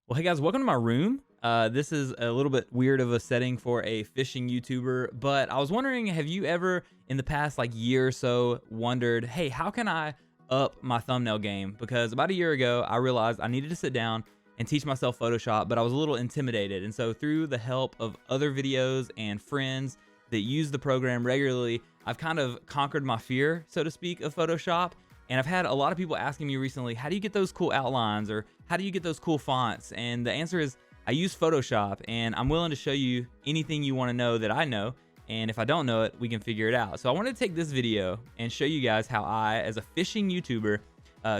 Well, hey guys, welcome to my room. This is a little bit weird of a setting for a fishing YouTuber, but I was wondering, have you ever in the past year or so wondered, hey, how can I up my thumbnail game? Because about a year ago, I realized I needed to sit down and teach myself Photoshop, but I was a little intimidated. And so through the help of other videos and friends that use the program regularly, I've kind of conquered my fear, so to speak, of Photoshop. And I've had a lot of people asking me recently, how do you get those cool outlines, or how do you get those cool fonts? And the answer is I use Photoshop, and I'm willing to show you anything you want to know that I know. And if I don't know it, we can figure it out. So I wanted to take this video and show you guys how I, as a fishing YouTuber,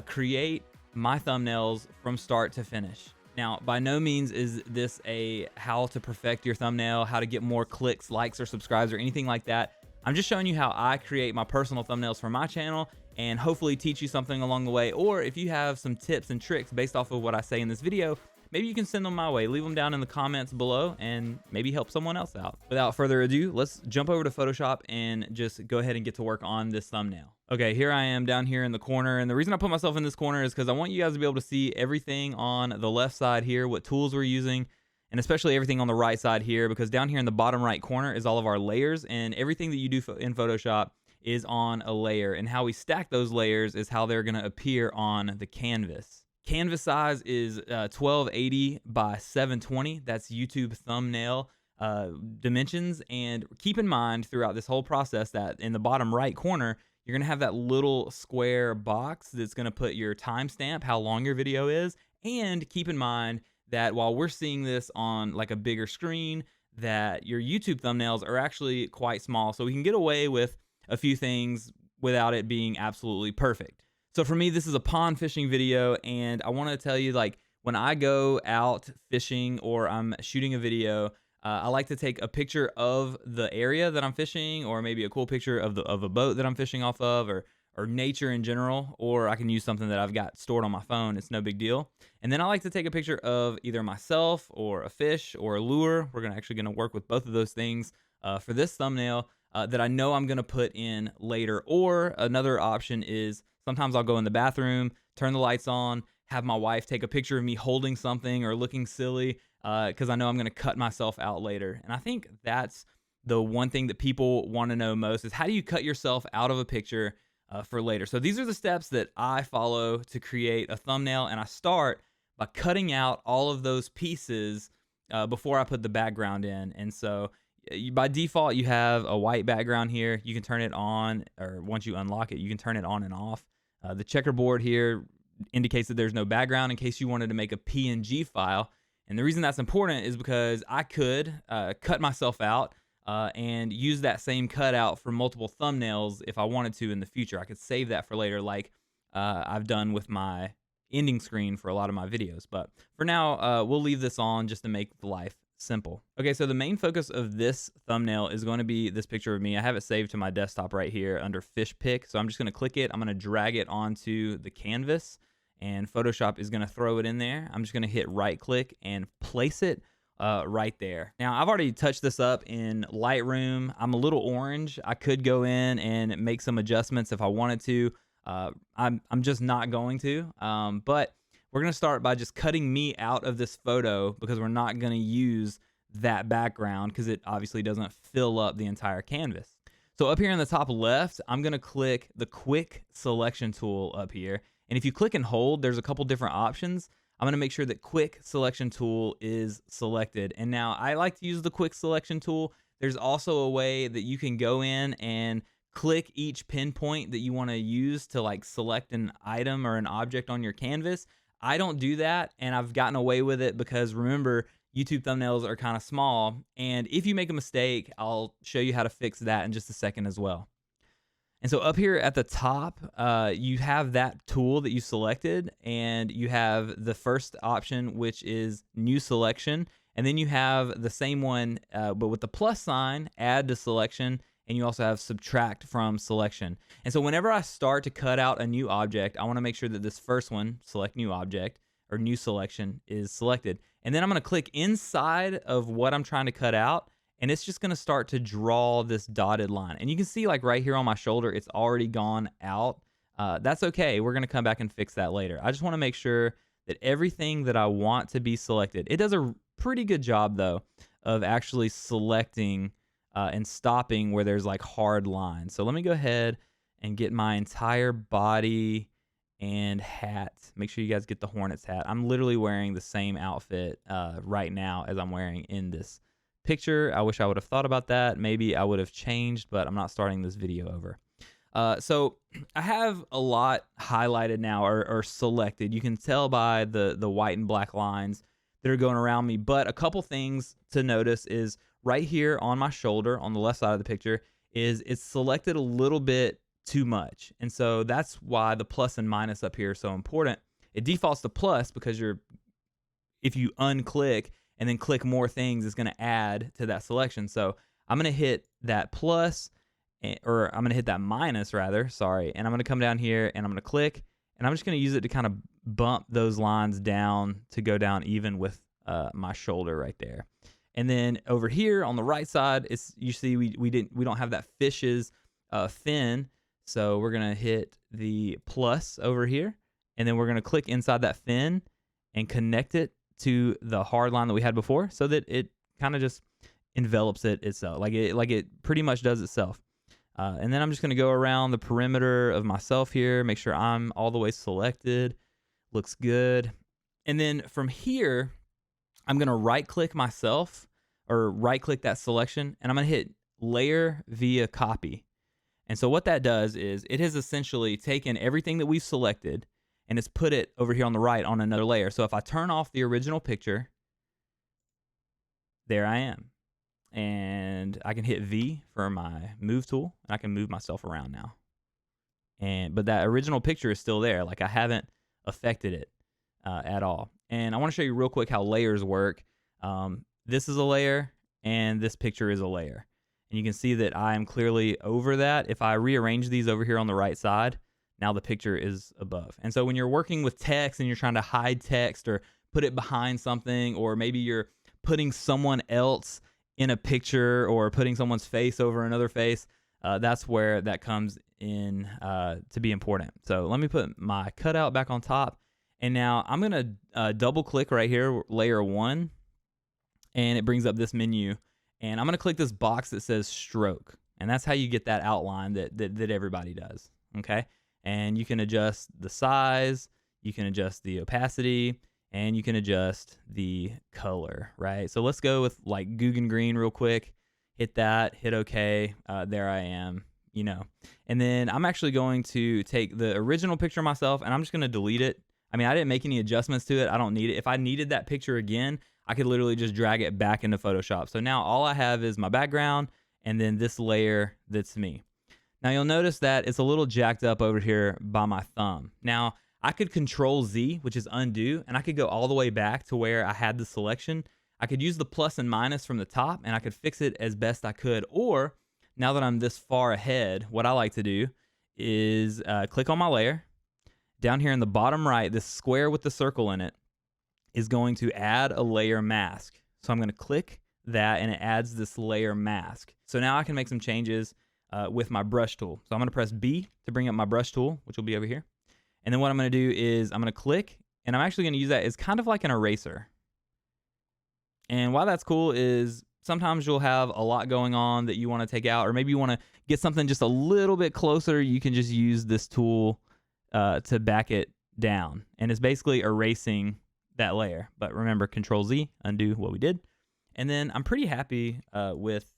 create my thumbnails from start to finish. Now, by no means is this a how to perfect your thumbnail, how to get more clicks, likes, or subscribes, or anything like that. I'm just showing you how I create my personal thumbnails for my channel, and hopefully teach you something along the way. Or if you have some tips and tricks based off of what I say in this video, maybe you can send them my way. Leave them down in the comments below and maybe help someone else out. Without further ado, let's jump over to Photoshop and just go ahead and get to work on this thumbnail. Okay, here I am down here in the corner, and the reason I put myself in this corner is because I want you guys to be able to see everything on the left side here, what tools we're using, and especially everything on the right side here, because down here in the bottom right corner is all of our layers, and everything that you do in Photoshop is on a layer, and how we stack those layers is how they're going to appear on the canvas. Canvas size is 1280 by 720. That's YouTube thumbnail dimensions. And keep in mind throughout this whole process that in the bottom right corner, you're going to have that little square box that's going to put your timestamp, how long your video is. And keep in mind that while we're seeing this on like a bigger screen, that your YouTube thumbnails are actually quite small. So we can get away with a few things without it being absolutely perfect. So for me, this is a pond fishing video, and I want to tell you, like, when I go out fishing or I'm shooting a video, I like to take a picture of the area that I'm fishing, or maybe a cool picture of a boat that I'm fishing off of, or nature in general, or I can use something that I've got stored on my phone. It's no big deal. And then I like to take a picture of either myself or a fish or a lure. We're actually gonna work with both of those things for this thumbnail. That I know I'm going to put in later. Or another option is sometimes I'll go in the bathroom, turn the lights on, have my wife take a picture of me holding something or looking silly, because I know I'm going to cut myself out later. And I think that's the one thing that people want to know most is, how do you cut yourself out of a picture for later? So these are the steps that I follow to create a thumbnail, and I start by cutting out all of those pieces before I put the background in. And so by default, you have a white background here. You can turn it on, or once you unlock it, you can turn it on and off. The checkerboard here indicates that there's no background in case you wanted to make a PNG file. And the reason that's important is because I could cut myself out and use that same cutout for multiple thumbnails if I wanted to in the future. I could save that for later, like I've done with my ending screen for a lot of my videos. But for now, we'll leave this on just to make life simple. Okay, so the main focus of this thumbnail is going to be this picture of me. I have it saved to my desktop right here under fish pick. So I'm just going to click it. I'm going to drag it onto the canvas, and Photoshop is going to throw it in there. I'm just going to hit right click and place it right there. Now, I've already touched this up in Lightroom. I'm a little orange. I could go in and make some adjustments if I wanted to. I'm just not going to, but we're going to start by just cutting me out of this photo, because we're not going to use that background because it obviously doesn't fill up the entire canvas. So up here in the top left, I'm going to click the quick selection tool up here. And if you click and hold, there's a couple different options. I'm going to make sure that quick selection tool is selected. And now I like to use the quick selection tool. There's also a way that you can go in and click each pinpoint that you want to use to like select an item or an object on your canvas. I don't do that, and I've gotten away with it because, remember, YouTube thumbnails are kind of small, and if you make a mistake, I'll show you how to fix that in just a second as well. And so up here at the top, you have that tool that you selected, and you have the first option, which is new selection, and then you have the same one, but with the plus sign, add to selection, and you also have subtract from selection. And so whenever I start to cut out a new object, I want to make sure that this first one, select new object, or new selection, is selected. And then I'm going to click inside of what I'm trying to cut out, and it's just going to start to draw this dotted line. And you can see, like, right here on my shoulder, it's already gone out. That's okay. We're going to come back and fix that later. I just want to make sure that everything that I want to be selected, it does a pretty good job though of actually selecting and stopping where there's like hard lines. So let me go ahead and get my entire body and hat. Make sure you guys get the Hornets hat. I'm literally wearing the same outfit right now as I'm wearing in this picture. I wish I would have thought about that. Maybe I would have changed, but I'm not starting this video over. So I have a lot highlighted now or selected. You can tell by the white and black lines that are going around me. But a couple things to notice is right here on my shoulder on the left side of the picture is it's selected a little bit too much. And so that's why the plus and minus up here is so important. It defaults to plus because if you unclick and then click more things, it's going to add to that selection. So I'm going to hit that plus, or I'm going to hit that minus rather, sorry. And I'm going to come down here and I'm going to click, and I'm just going to use it to kind of bump those lines down to go down even with my shoulder right there. And then over here on the right side, you see we don't have that fish's fin. So we're going to hit the plus over here, and then we're going to click inside that fin and connect it to the hard line that we had before so that it kind of just envelops it itself. Like it pretty much does itself. And then I'm just going to go around the perimeter of myself here, make sure I'm all the way selected. Looks good. And then from here, I'm going to right click myself or right click that selection, and I'm going to hit layer via copy. And so what that does is it has essentially taken everything that we've selected and it's put it over here on the right on another layer. So if I turn off the original picture, there I am. And I can hit V for my move tool, and I can move myself around now. But that original picture is still there. Like I haven't affected it at all. And I want to show you real quick how layers work. This is a layer, and this picture is a layer. And you can see that I am clearly over that. If I rearrange these over here on the right side, now the picture is above. And so when you're working with text and you're trying to hide text or put it behind something, or maybe you're putting someone else in a picture or putting someone's face over another face, that's where that comes in to be important. So let me put my cutout back on top. And now I'm going to double click right here, layer 1, and it brings up this menu. And I'm going to click this box that says stroke. And that's how you get that outline that everybody does. Okay. And you can adjust the size, you can adjust the opacity, and you can adjust the color, right? So let's go with like Guggen green real quick. Hit that, hit OK. There I am, you know. And then I'm actually going to take the original picture of myself, and I'm just going to delete it. I mean, I didn't make any adjustments to it. I don't need it. If I needed that picture again, I could literally just drag it back into Photoshop. So now all I have is my background and then this layer that's me. Now you'll notice that it's a little jacked up over here by my thumb. Now I could Control Z, which is undo, and I could go all the way back to where I had the selection. I could use the plus and minus from the top, and I could fix it as best I could. Or now that I'm this far ahead, what I like to do is click on my layer. Down here in the bottom right, this square with the circle in it is going to add a layer mask. So I'm going to click that, and it adds this layer mask. So now I can make some changes with my brush tool. So I'm going to press B to bring up my brush tool, which will be over here. And then what I'm going to do is I'm going to click, and I'm actually going to use that as kind of like an eraser. And why that's cool is sometimes you'll have a lot going on that you want to take out, or maybe you want to get something just a little bit closer. You can just use this tool to back it down. And it's basically erasing that layer. But remember, Control Z, undo what we did. And then I'm pretty happy with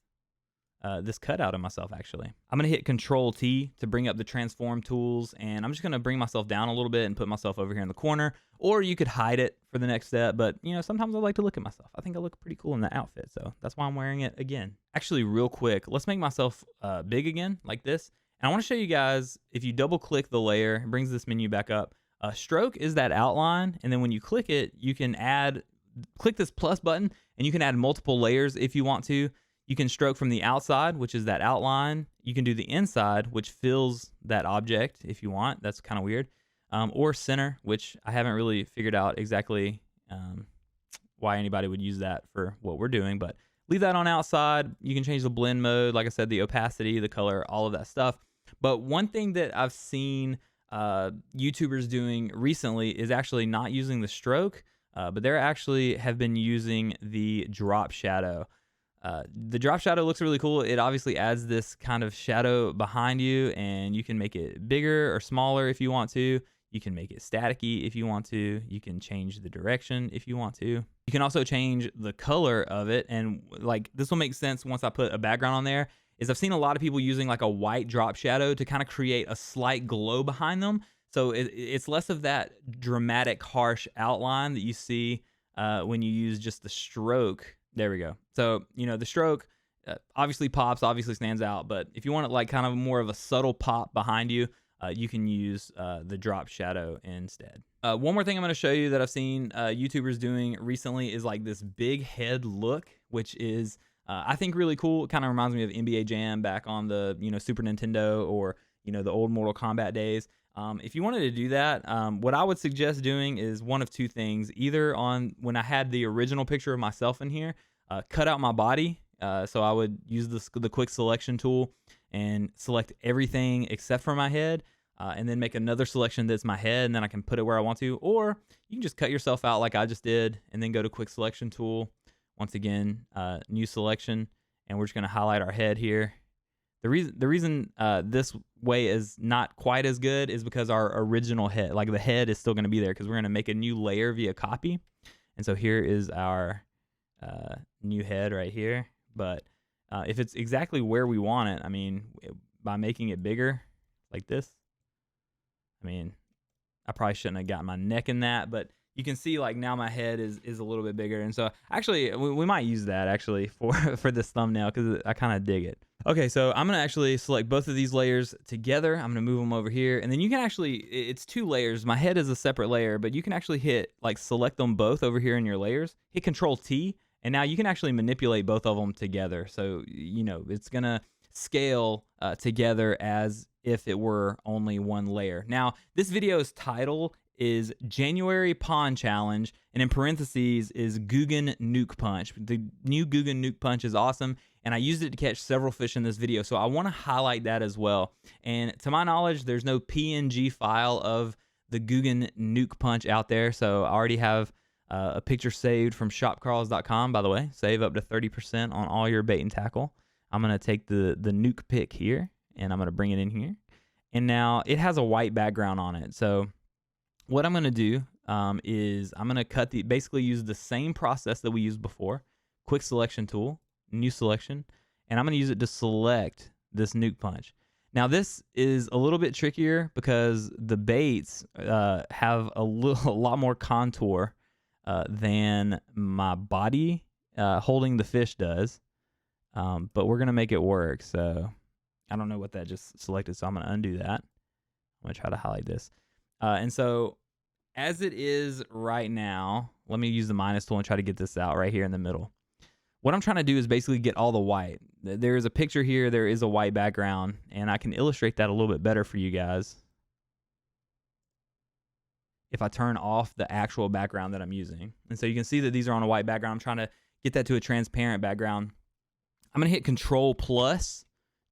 this cutout of myself, actually. I'm going to hit Control T to bring up the transform tools, and I'm just going to bring myself down a little bit and put myself over here in the corner, or you could hide it for the next step, but you know, sometimes I like to look at myself. I think I look pretty cool in that outfit, so that's why I'm wearing it again. Actually, real quick, let's make myself big again, like this, and I want to show you guys, if you double click the layer, it brings this menu back up. Stroke is that outline, and then when you click it, you can click this plus button, and you can add multiple layers if you want to. You can stroke from the outside, which is that outline. You can do the inside, which fills that object if you want. That's kind of weird. Or center, which I haven't really figured out exactly why anybody would use that for what we're doing. But leave that on outside. You can change the blend mode, like I said, the opacity, the color, all of that stuff. But one thing that I've seen YouTubers doing recently is actually not using the stroke, but they're actually have been using the drop shadow. The drop shadow looks really cool. It obviously adds this kind of shadow behind you, and you can make it bigger or smaller if you want to. You can make it staticky if you want to. You can change the direction if you want to. You can also change the color of it, and like this will make sense once I put a background on there. Is I've seen a lot of people using like a white drop shadow to kind of create a slight glow behind them. So it's less of that dramatic, harsh outline that you see when you use just the stroke. There we go. So, you know, the stroke obviously pops, obviously stands out, but if you want it like kind of more of a subtle pop behind you, you can use the drop shadow instead. One more thing I'm going to show you that I've seen YouTubers doing recently is like this big head look, which is I think really cool. It kind of reminds me of NBA Jam back on the, you know, Super Nintendo or, you know, the old Mortal Kombat days. If you wanted to do that, what I would suggest doing is one of two things. Either on when I had the original picture of myself in here, cut out my body. So I would use the quick selection tool and select everything except for my head, and then make another selection that's my head, and then I can put it where I want to. Or you can just cut yourself out like I just did, and then go to quick selection tool. Once again, new selection, and we're just going to highlight our head here. The reason this way is not quite as good is because our original head, like the head, is still going to be there because we're going to make a new layer via copy. And so here is our new head right here. But if it's exactly where we want it, I mean, by making it bigger like this, I mean, I probably shouldn't have got my neck in that, but you can see like now my head is a little bit bigger. And so actually we might use that actually for this thumbnail because I kind of dig it. Okay, so I'm going to actually select both of these layers together. I'm going to move them over here, and then you can actually, it's two layers. My head is a separate layer, but you can actually hit like select them both over here in your layers, hit Control T, and now you can actually manipulate both of them together. So, you know, it's going to scale together as if it were only one layer. Now, this video's title is January Pond Challenge, and in parentheses is Googan Nuke Punch. The new Googan Nuke Punch is awesome, and I used it to catch several fish in this video, so I want to highlight that as well. And to my knowledge, there's no PNG file of the Googan Nuke Punch out there, so I already have a picture saved from shopcarls.com, by the way. Save up to 30% on all your bait and tackle. I'm going to take the nuke pick here, and I'm going to bring it in here. And now it has a white background on it, so what I'm going to do is I'm going to basically use the same process that we used before, quick selection tool, new selection, and I'm going to use it to select this nuke punch. Now this is a little bit trickier because the baits have a lot more contour than my body holding the fish does, but we're going to make it work. So I don't know what that just selected, so I'm going to undo that. I'm going to try to highlight this. And so as it is right now, let me use the minus tool and try to get this out right here in the middle. What I'm trying to do is basically get all the white. There is a picture here, there is a white background, and I can illustrate that a little bit better for you guys if I turn off the actual background that I'm using. And so you can see that these are on a white background. I'm trying to get that to a transparent background. I'm gonna hit Control Plus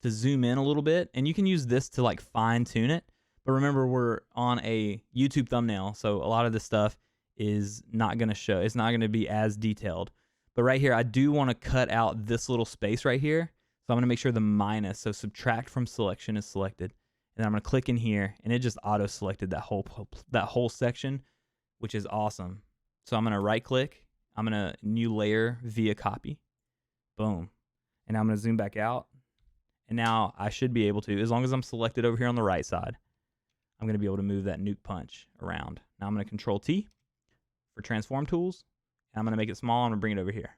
to zoom in a little bit, and you can use this to like fine tune it. But remember, we're on a YouTube thumbnail, so a lot of this stuff is not going to show. It's not going to be as detailed. But right here, I do want to cut out this little space right here. So I'm going to make sure the minus, so subtract from selection, is selected. And then I'm going to click in here, and it just auto-selected that whole section, which is awesome. So I'm going to right-click. I'm going to new layer via copy. Boom. And now I'm going to zoom back out. And now I should be able to, as long as I'm selected over here on the right side, I'm going to be able to move that nuke punch around. Now I'm going to Control T for transform tools, and I'm going to make it small. I'm going to bring it over here.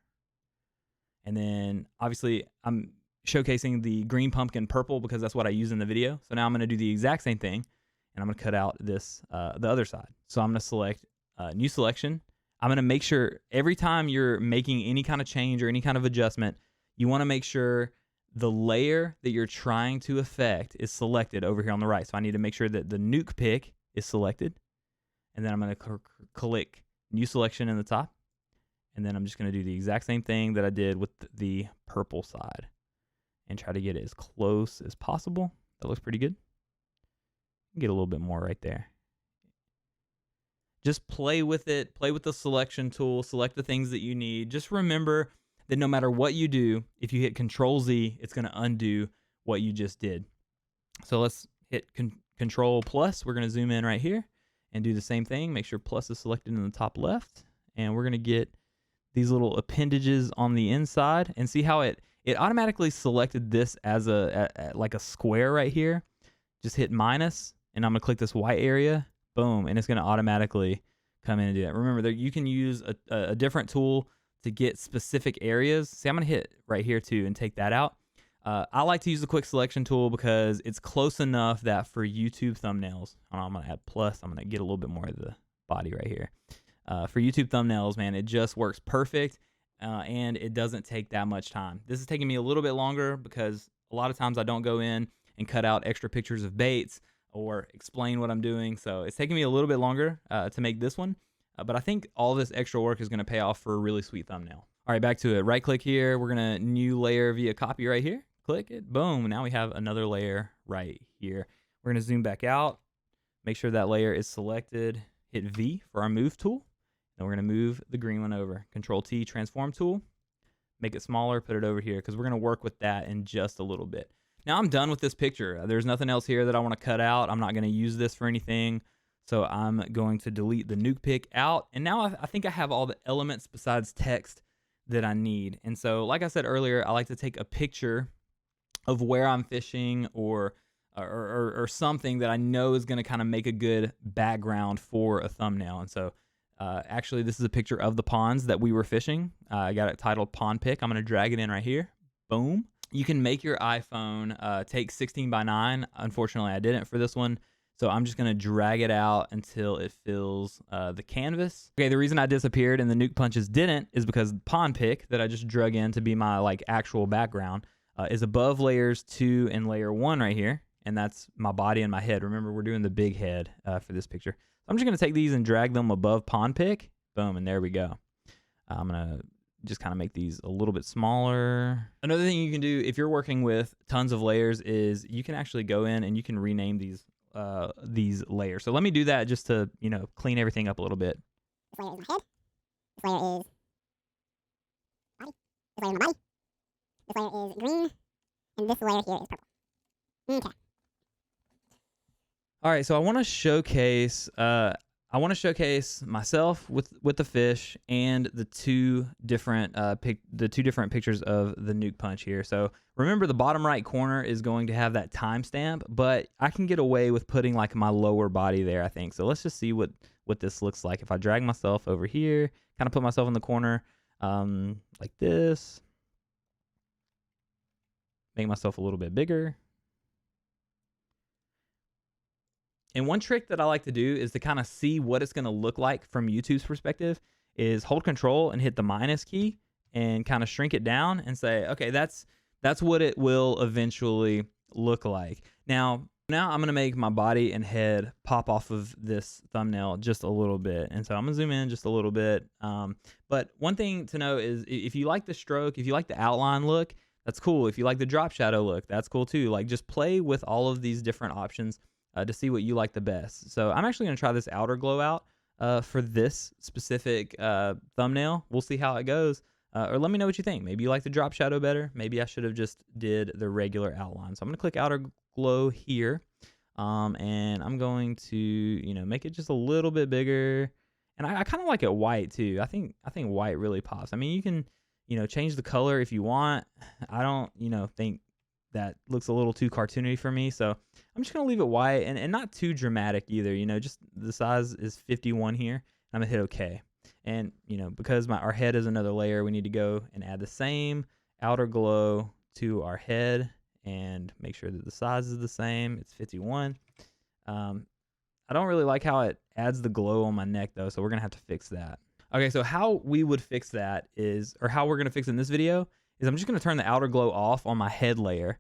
And then obviously I'm showcasing the green pumpkin purple because that's what I use in the video. So now I'm going to do the exact same thing, and I'm going to cut out this, the other side. So I'm going to select new selection. I'm going to make sure every time you're making any kind of change or any kind of adjustment, you want to make sure the layer that you're trying to affect is selected over here on the right. So I need to make sure that the nuke pick is selected. And then I'm going to click new selection in the top. And then I'm just going to do the exact same thing that I did with the purple side and try to get it as close as possible. That looks pretty good. Get a little bit more right there. Just play with it. Play with the selection tool. Select the things that you need. Just remember that no matter what you do, if you hit Control Z, it's going to undo what you just did. So let's hit Control plus. We're going to zoom in right here and do the same thing. Make sure plus is selected in the top left. And we're going to get these little appendages on the inside, and see how it automatically selected this as like a square right here. Just hit minus, and I'm going to click this white area. Boom, and it's going to automatically come in and do that. Remember, that you can use a different tool to get specific areas. See, I'm going to hit right here too and take that out. I like to use the quick selection tool because it's close enough that for YouTube thumbnails, I'm going to add plus. I'm going to get a little bit more of the body right here. For YouTube thumbnails, man, it just works perfect, and it doesn't take that much time. This is taking me a little bit longer because a lot of times I don't go in and cut out extra pictures of baits or explain what I'm doing. So it's taking me a little bit longer to make this one. But I think all this extra work is going to pay off for a really sweet thumbnail. All right, back to it. Right click here. We're going to new layer via copy right here. Click it. Boom. Now we have another layer right here. We're going to zoom back out. Make sure that layer is selected. Hit V for our move tool. And we're going to move the green one over. Control T, transform tool. Make it smaller. Put it over here because we're going to work with that in just a little bit. Now I'm done with this picture. There's nothing else here that I want to cut out. I'm not going to use this for anything. So I'm going to delete the nuke pick out. And now I think I have all the elements besides text that I need. And so, like I said earlier, I like to take a picture of where I'm fishing or something that I know is going to kind of make a good background for a thumbnail. And so actually, this is a picture of the ponds that we were fishing. I got it titled Pond Pick. I'm going to drag it in right here. Boom. You can make your iPhone take 16:9. Unfortunately, I didn't for this one. So I'm just going to drag it out until it fills the canvas. Okay, the reason I disappeared and the nuke punches didn't is because Pond Pick that I just drug in to be my like actual background is above layers 2 and layer 1 right here. And that's my body and my head. Remember, we're doing the big head for this picture. So I'm just going to take these and drag them above Pond Pick. Boom, and there we go. I'm going to just kind of make these a little bit smaller. Another thing you can do if you're working with tons of layers is you can actually go in and you can rename these layers. So let me do that just to, clean everything up a little bit. This layer is my head. This layer is body. This layer is my body. This layer is green. And this layer here is purple. Okay. All right, so I want to showcase myself with the fish and the two different pictures of the nuke punch here. So remember, the bottom right corner is going to have that timestamp, but I can get away with putting like my lower body there, I think. So let's just see what this looks like. If I drag myself over here, kind of put myself in the corner like this, make myself a little bit bigger. And one trick that I like to do is to kind of see what it's going to look like from YouTube's perspective is hold control and hit the minus key and kind of shrink it down and say, okay, that's what it will eventually look like. Now I'm going to make my body and head pop off of this thumbnail just a little bit. And so I'm going to zoom in just a little bit. But one thing to know is if you like the stroke, if you like the outline look, that's cool. If you like the drop shadow look, that's cool too. Like, just play with all of these different options to see what you like the best. So I'm actually going to try this outer glow out for this specific thumbnail. We'll see how it goes. Or let me know what you think. Maybe you like the drop shadow better. Maybe I should have just did the regular outline. So I'm going to click outer glow here. And I'm going to, make it just a little bit bigger. And I kind of like it white too. I think white really pops. I mean, you can, change the color if you want. I don't, think that looks a little too cartoony for me. So I'm just going to leave it white and not too dramatic either. Just the size is 51 here. I'm going to hit OK. And, because our head is another layer, we need to go and add the same outer glow to our head and make sure that the size is the same. It's 51. I don't really like how it adds the glow on my neck though. So we're going to have to fix that. Okay, so how we would fix that is, or how we're going to fix it in this video, is I'm just going to turn the outer glow off on my head layer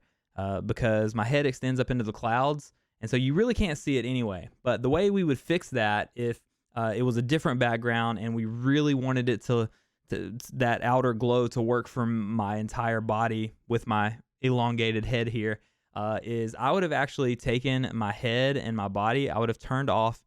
because my head extends up into the clouds, and so you really can't see it anyway. But the way we would fix that, if it was a different background and we really wanted it to that outer glow to work for my entire body with my elongated head here, is I would have actually taken my head and my body. I would have turned off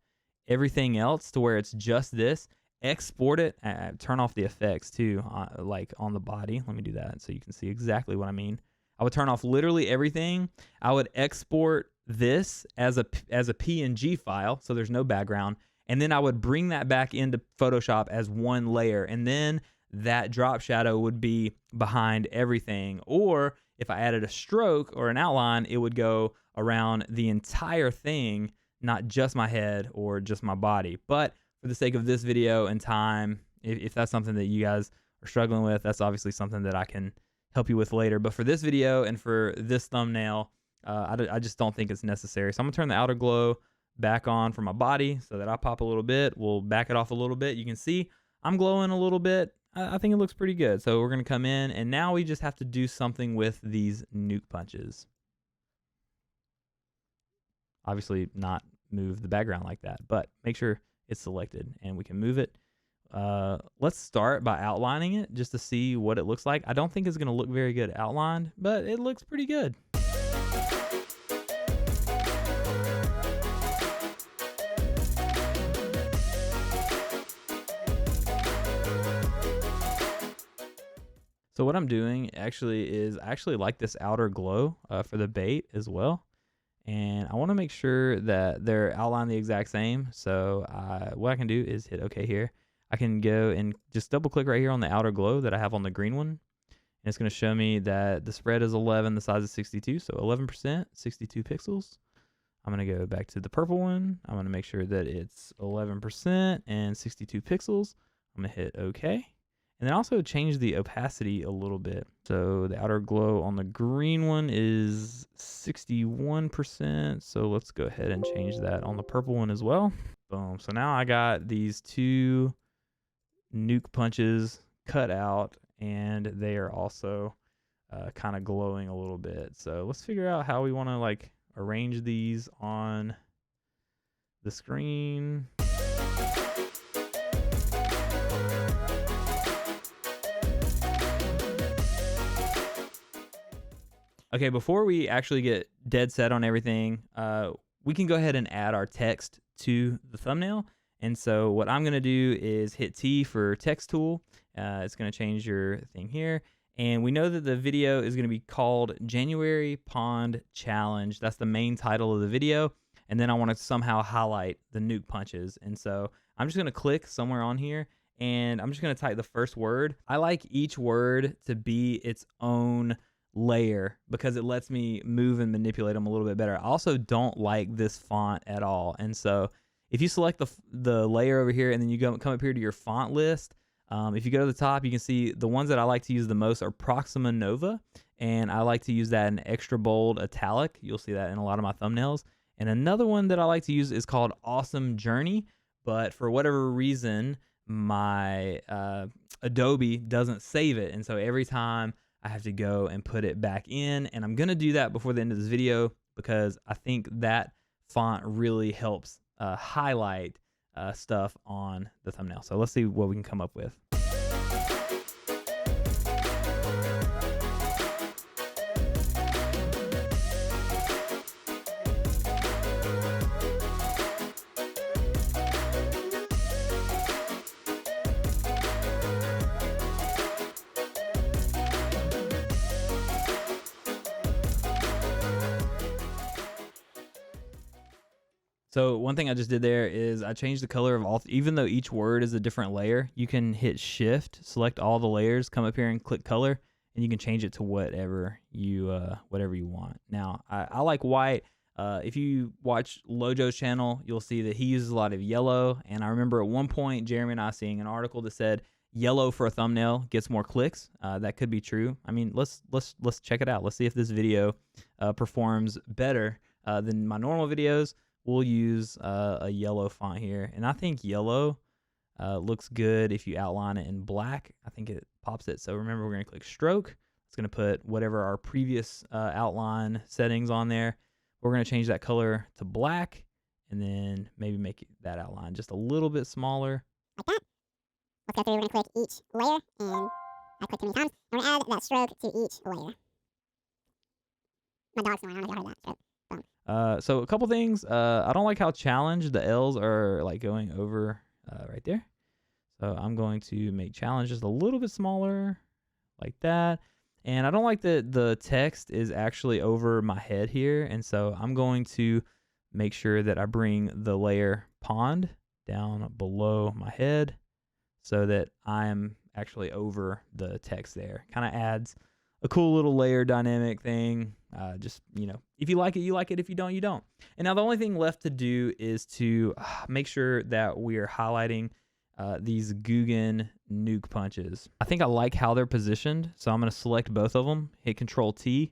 everything else to where it's just this. Export it, turn off the effects too, like on the body. Let me do that so you can see exactly what I mean. I would turn off literally everything. I would export this as a PNG file, so there's no background, and then I would bring that back into Photoshop as one layer, and then that drop shadow would be behind everything. Or if I added a stroke or an outline, it would go around the entire thing, not just my head or just my body. But for the sake of this video and time, if that's something that you guys are struggling with, that's obviously something that I can help you with later. But for this video and for this thumbnail, I just don't think it's necessary. So I'm gonna turn the outer glow back on for my body so that I pop a little bit. We'll back it off a little bit. You can see I'm glowing a little bit. I think it looks pretty good. So we're gonna come in, and now we just have to do something with these nuke punches. Obviously not move the background like that, but make sure it's selected and we can move it. Let's start by outlining it just to see what it looks like. I don't think it's gonna look very good outlined, but it looks pretty good. So what I'm doing actually is I actually like this outer glow for the bait as well. And I want to make sure that they're outlined the exact same. So what I can do is hit OK here. I can go and just double click right here on the outer glow that I have on the green one. And it's going to show me that the spread is 11, the size is 62. So 11%, 62 pixels. I'm going to go back to the purple one. I'm going to make sure that it's 11% and 62 pixels. I'm going to hit OK. And then also change the opacity a little bit. So the outer glow on the green one is 61%. So let's go ahead and change that on the purple one as well. Boom. So now I got these two nuke punches cut out, and they are also kind of glowing a little bit. So let's figure out how we want to like arrange these on the screen. Okay, before we actually get dead set on everything, we can go ahead and add our text to the thumbnail. And so what I'm going to do is hit T for text tool. It's going to change your thing here. And we know that the video is going to be called January Pond Challenge. That's the main title of the video. And then I want to somehow highlight the nuke punches. And so I'm just going to click somewhere on here, and I'm just going to type the first word. I like each word to be its own layer because it lets me move and manipulate them a little bit better. I also don't like this font at all, and so if you select the layer over here and then you come up here to your font list, if you go to the top, you can see the ones that I like to use the most are Proxima Nova, and I like to use that in extra bold italic. You'll see that in a lot of my thumbnails. And another one that I like to use is called Awesome Journey, but for whatever reason my Adobe doesn't save it, and so every time I have to go and put it back in, and I'm gonna do that before the end of this video because I think that font really helps highlight stuff on the thumbnail. So let's see what we can come up with. So one thing I just did there is I changed the color of all, even though each word is a different layer, you can hit shift, select all the layers, come up here and click color, and you can change it to whatever you want. Now, I like white. If you watch Lojo's channel, you'll see that he uses a lot of yellow. And I remember at one point, Jeremy and I seeing an article that said yellow for a thumbnail gets more clicks. That could be true. I mean, let's check it out. Let's see if this video performs better than my normal videos. We'll use a yellow font here, and I think yellow looks good if you outline it in black. I think it pops it. So remember, we're going to click stroke. It's going to put whatever our previous outline settings on there. We're going to change that color to black, and then maybe make that outline just a little bit smaller. Like that. Let's go through. We're going to click each layer, and I clicked too many times. I'm going to add that stroke to each layer. My dog's snoring. I don't know if you heard that. So a couple things. I don't like how challenged the L's are like going over right there. So I'm going to make challenge just a little bit smaller like that. And I don't like that the text is actually over my head here. And so I'm going to make sure that I bring the layer pond down below my head so that I'm actually over the text there. Kind of adds a cool little layer dynamic thing. Just, you know, if you like it, you like it. If you don't, you don't. And now the only thing left to do is to make sure that we are highlighting these Guggen nuke punches. I think I like how they're positioned, so I'm going to select both of them, hit Control T,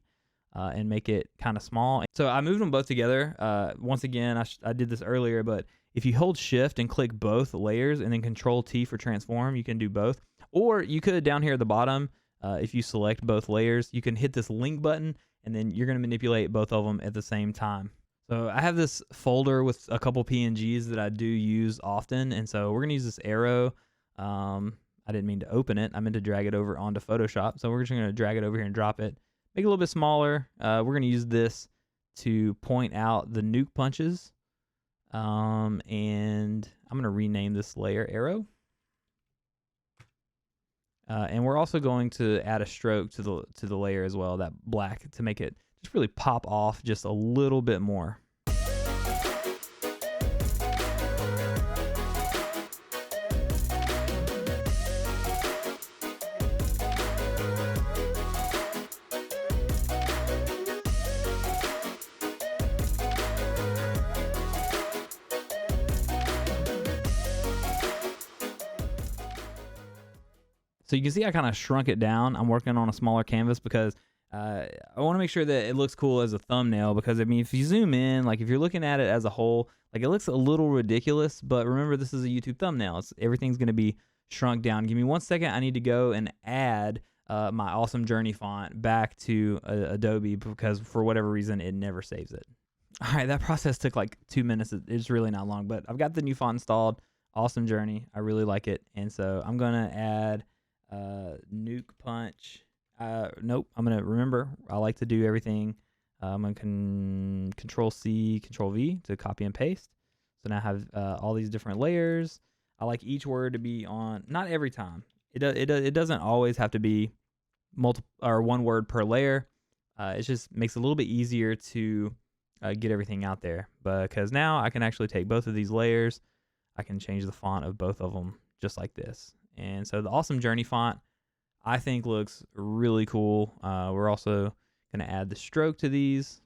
and make it kind of small. So I moved them both together. Once again, I did this earlier, but if you hold Shift and click both layers and then Control T for transform, you can do both. Or you could down here at the bottom, if you select both layers, you can hit this link button, and then you're going to manipulate both of them at the same time. So I have this folder with a couple PNGs that I do use often, and so we're going to use this arrow. I didn't mean to open it. I meant to drag it over onto Photoshop. So we're just going to drag it over here and drop it. Make it a little bit smaller. We're going to use this to point out the nuke punches. And I'm going to rename this layer arrow. And we're also going to add a stroke to the layer as well, that black, to make it just really pop off just a little bit more. So you can see I kind of shrunk it down. I'm working on a smaller canvas because I want to make sure that it looks cool as a thumbnail, because I mean, if you zoom in, like if you're looking at it as a whole, like it looks a little ridiculous, but remember, this is a YouTube thumbnail. Everything's going to be shrunk down. Give me 1 second. I need to go and add my Awesome Journey font back to Adobe, because for whatever reason, it never saves it. All right, that process took like 2 minutes. It's really not long, but I've got the new font installed, Awesome Journey. I really like it. And so I'm going to add Nuke Punch. Nope, I'm going to remember, I like to do everything. I'm going to Control C, Control V to copy and paste. So now I have all these different layers. I like each word to be on, not every time. It doesn't always have to be one word per layer. It just makes it a little bit easier to get everything out there, because now I can actually take both of these layers. I can change the font of both of them just like this. And so the Awesome Journey font, I think, looks really cool. We're also going to add the stroke to these.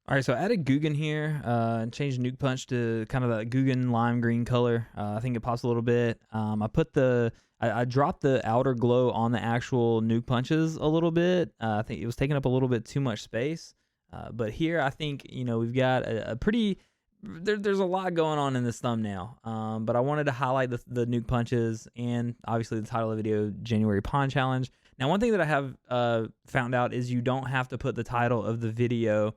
All right, so I added Guggen here and changed Nuke Punch to kind of that Guggen lime green color. I think it pops a little bit. I dropped the outer glow on the actual Nuke Punches a little bit. I think it was taking up a little bit too much space. But here, I think, we've got a pretty, there's a lot going on in this thumbnail. But I wanted to highlight the Nuke Punches and obviously the title of the video, January Pond Challenge. Now, one thing that I have found out is you don't have to put the title of the video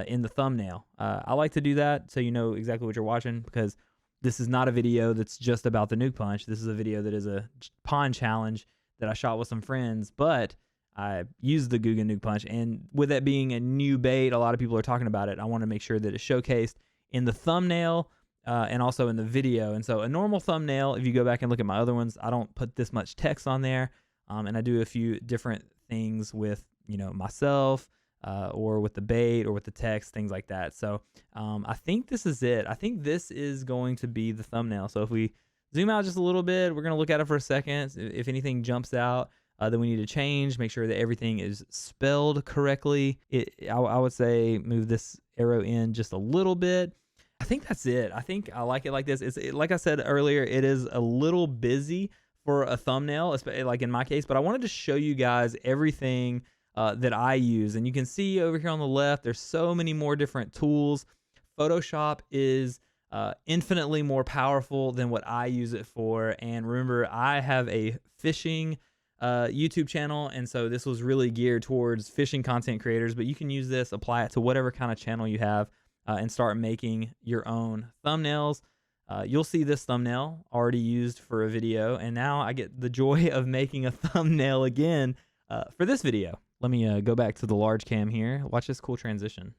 in the thumbnail. I like to do that so you know exactly what you're watching, because this is not a video that's just about the Nuke Punch. This is a video that is a pond challenge that I shot with some friends, but I used the Guggen Nuke Punch, and with that being a new bait, a lot of people are talking about it. I want to make sure that it's showcased in the thumbnail and also in the video. And so a normal thumbnail, if you go back and look at my other ones, I don't put this much text on there, and I do a few different things with myself, or with the bait or with the text, things like that. So I think this is it. I think this is going to be the thumbnail. So if we zoom out just a little bit, we're going to look at it for a second. If anything jumps out that we need to change, make sure that everything is spelled correctly. I would say move this arrow in just a little bit. I think that's it. I think I like it like this. Like I said earlier, it is a little busy for a thumbnail, like in my case, but I wanted to show you guys everything that I use. And you can see over here on the left, there's so many more different tools. Photoshop is infinitely more powerful than what I use it for. And remember, I have a fishing YouTube channel, and so this was really geared towards fishing content creators, but you can use this, apply it to whatever kind of channel you have, and start making your own thumbnails. You'll see this thumbnail already used for a video, and now I get the joy of making a thumbnail again for this video. Let me go back to the large cam here. Watch this cool transition.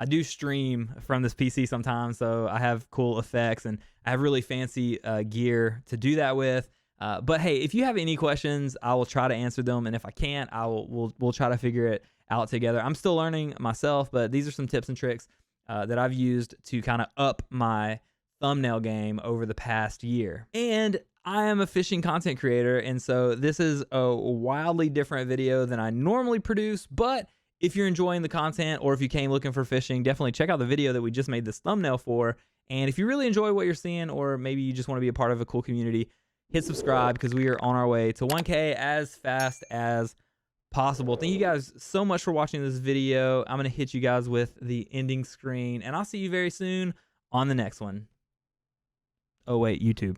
I do stream from this PC sometimes, so I have cool effects, and I have really fancy gear to do that with. But hey, if you have any questions, I will try to answer them, and if I can't, we'll try to figure it out together. I'm still learning myself, but these are some tips and tricks that I've used to kind of up my thumbnail game over the past year. And I am a fishing content creator, and so this is a wildly different video than I normally produce, but if you're enjoying the content, or if you came looking for fishing, definitely check out the video that we just made this thumbnail for. And if you really enjoy what you're seeing, or maybe you just want to be a part of a cool community, hit subscribe, because we are on our way to 1K as fast as possible. Thank you guys so much for watching this video. I'm going to hit you guys with the ending screen, and I'll see you very soon on the next one. Oh wait, YouTube.